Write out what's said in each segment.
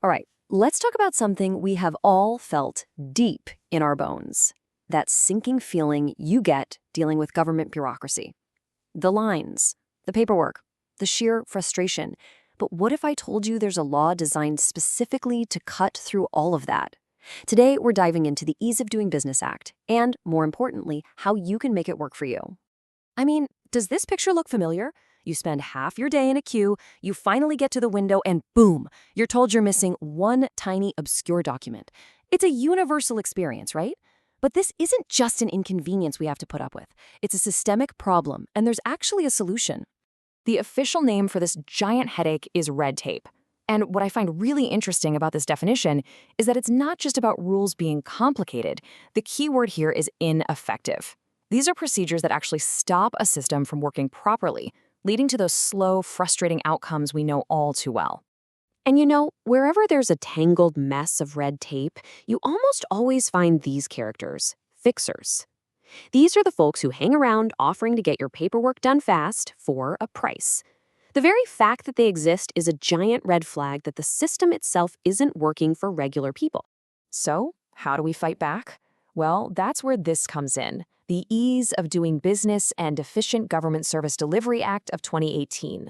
All right, let's talk about something we have all felt deep in our bones. That sinking feeling you get dealing with government bureaucracy. The lines, the paperwork, the sheer frustration. But what if I told you there's a law designed specifically to cut through all of that? Today, we're diving into the Ease of Doing Business Act and, more importantly, how you can make it work for you. I mean, does this picture look familiar? You spend half your day in a queue, you finally get to the window, and boom, you're told you're missing one tiny obscure document. It's a universal experience, right? But this isn't just an inconvenience we have to put up with. It's a systemic problem, and there's actually a solution. The official name for this giant headache is red tape. And what I find really interesting about this definition is that it's not just about rules being complicated. The key word here is ineffective. These are procedures that actually stop a system from working properly, leading to those slow, frustrating outcomes we know all too well. And you know, wherever there's a tangled mess of red tape, you almost always find these characters, fixers. These are the folks who hang around offering to get your paperwork done fast for a price. The very fact that they exist is a giant red flag that the system itself isn't working for regular people. So, how do we fight back? Well, that's where this comes in. The Ease of Doing Business and Efficient Government Service Delivery Act of 2018.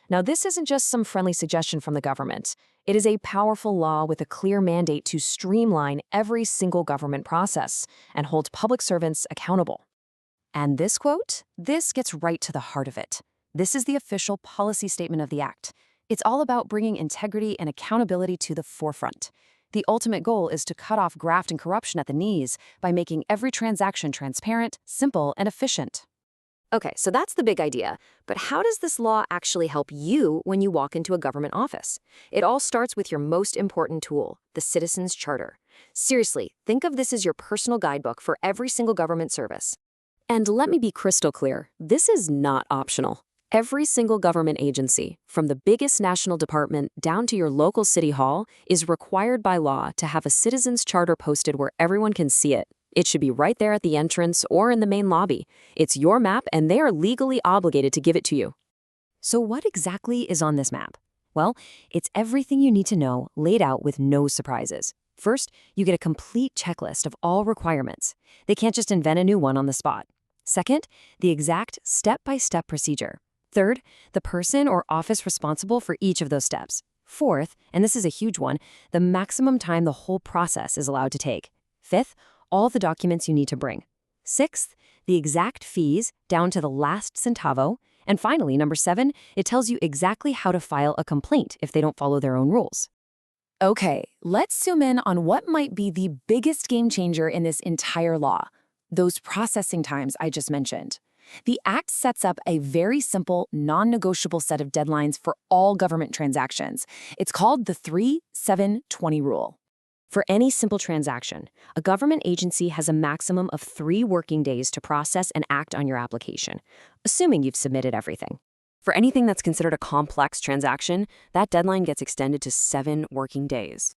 Now, this isn't just some friendly suggestion from the government. It is a powerful law with a clear mandate to streamline every single government process and hold public servants accountable. And this quote, this gets right to the heart of it. This is the official policy statement of the Act. It's all about bringing integrity and accountability to the forefront. The ultimate goal is to cut off graft and corruption at the knees by making every transaction transparent, simple, and efficient. Okay, so that's the big idea. But how does this law actually help you when you walk into a government office? It all starts with your most important tool, the Citizen's Charter. Seriously, think of this as your personal guidebook for every single government service. And let me be crystal clear, this is not optional. Every single government agency, from the biggest national department down to your local city hall, is required by law to have a Citizen's Charter posted where everyone can see it. It should be right there at the entrance or in the main lobby. It's your map, and they are legally obligated to give it to you. So what exactly is on this map? Well, it's everything you need to know laid out with no surprises. First, you get a complete checklist of all requirements. They can't just invent a new one on the spot. Second, the exact step-by-step procedure. Third, the person or office responsible for each of those steps. Fourth, and this is a huge one, the maximum time the whole process is allowed to take. Fifth, all the documents you need to bring. Sixth, the exact fees down to the last centavo. And finally, number 7, it tells you exactly how to file a complaint if they don't follow their own rules. Okay, let's zoom in on what might be the biggest game changer in this entire law, those processing times I just mentioned. The Act sets up a very simple, non-negotiable set of deadlines for all government transactions. It's called the 3-7-20 rule. For any simple transaction, a government agency has a maximum of 3 working days to process and act on your application, assuming you've submitted everything. For anything that's considered a complex transaction, that deadline gets extended to 7 working days.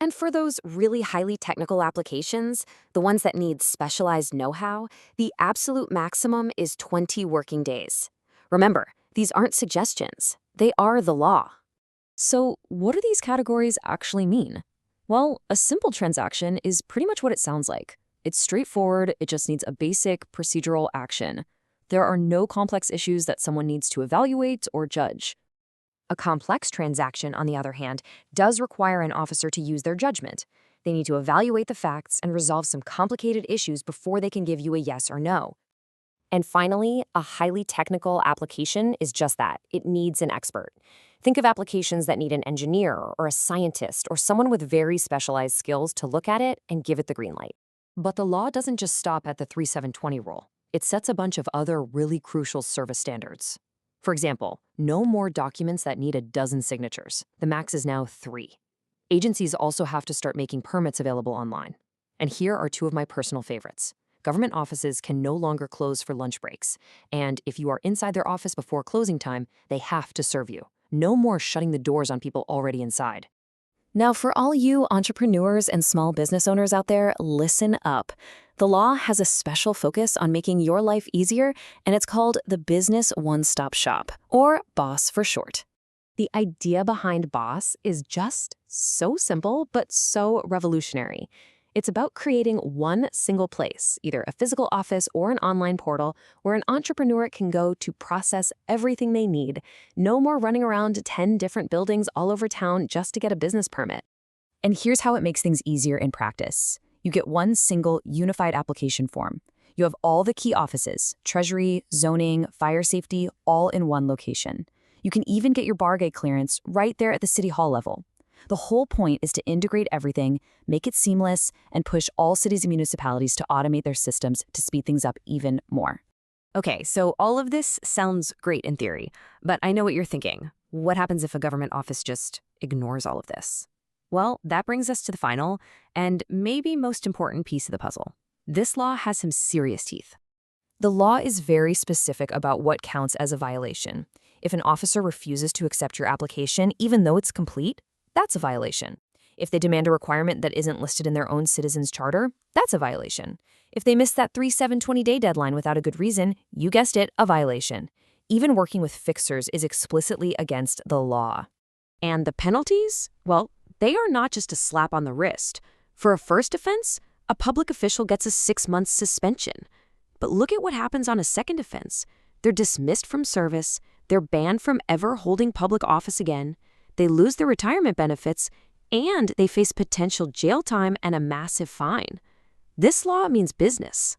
And for those really highly technical applications, the ones that need specialized know-how, the absolute maximum is 20 working days. Remember, these aren't suggestions. They are the law. So what do these categories actually mean? Well, a simple transaction is pretty much what it sounds like. It's straightforward, it just needs a basic procedural action. There are no complex issues that someone needs to evaluate or judge. A complex transaction, on the other hand, does require an officer to use their judgment. They need to evaluate the facts and resolve some complicated issues before they can give you a yes or no. And finally, a highly technical application is just that. It needs an expert. Think of applications that need an engineer or a scientist or someone with very specialized skills to look at it and give it the green light. But the law doesn't just stop at the 3-7-20 rule. It sets a bunch of other really crucial service standards. For example, no more documents that need a dozen signatures. The max is now 3. Agencies also have to start making permits available online. And here are 2 of my personal favorites. Government offices can no longer close for lunch breaks. And if you are inside their office before closing time, they have to serve you. No more shutting the doors on people already inside. Now, for all you entrepreneurs and small business owners out there, listen up. The law has a special focus on making your life easier, and it's called the Business One-Stop Shop, or BOSS for short. The idea behind Boss is just so simple, but so revolutionary. It's about creating one single place, either a physical office or an online portal, where an entrepreneur can go to process everything they need. No more running around to 10 different buildings all over town just to get a business permit. And here's how it makes things easier in practice. You get one single unified application form. You have all the key offices, treasury, zoning, fire safety, all in one location. You can even get your bar gate clearance right there at the city hall level. The whole point is to integrate everything, make it seamless, and push all cities and municipalities to automate their systems to speed things up even more. Okay, so all of this sounds great in theory, but I know what you're thinking. What happens if a government office just ignores all of this? Well, that brings us to the final and maybe most important piece of the puzzle. This law has some serious teeth. The law is very specific about what counts as a violation. If an officer refuses to accept your application, even though it's complete, that's a violation. If they demand a requirement that isn't listed in their own citizens' charter, that's a violation. If they miss that 3/7/20-day deadline without a good reason, you guessed it, a violation. Even working with fixers is explicitly against the law. And the penalties? Well, they are not just a slap on the wrist. For a first offense, a public official gets a 6-month suspension. But look at what happens on a second offense. They're dismissed from service, they're banned from ever holding public office again, they lose their retirement benefits, and they face potential jail time and a massive fine. This law means business.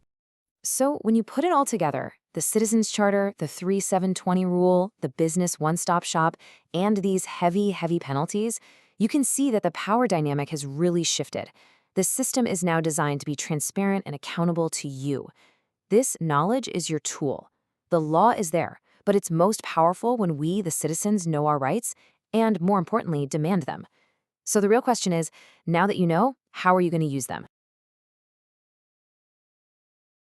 So when you put it all together, the Citizens Charter, the 3/7/20 rule, the business one-stop shop, and these heavy penalties, you can see that the power dynamic has really shifted. The system is now designed to be transparent and accountable to you. This knowledge is your tool. The law is there, but it's most powerful when we, the citizens, know our rights and, more importantly, demand them. So the real question is, now that you know, how are you going to use them?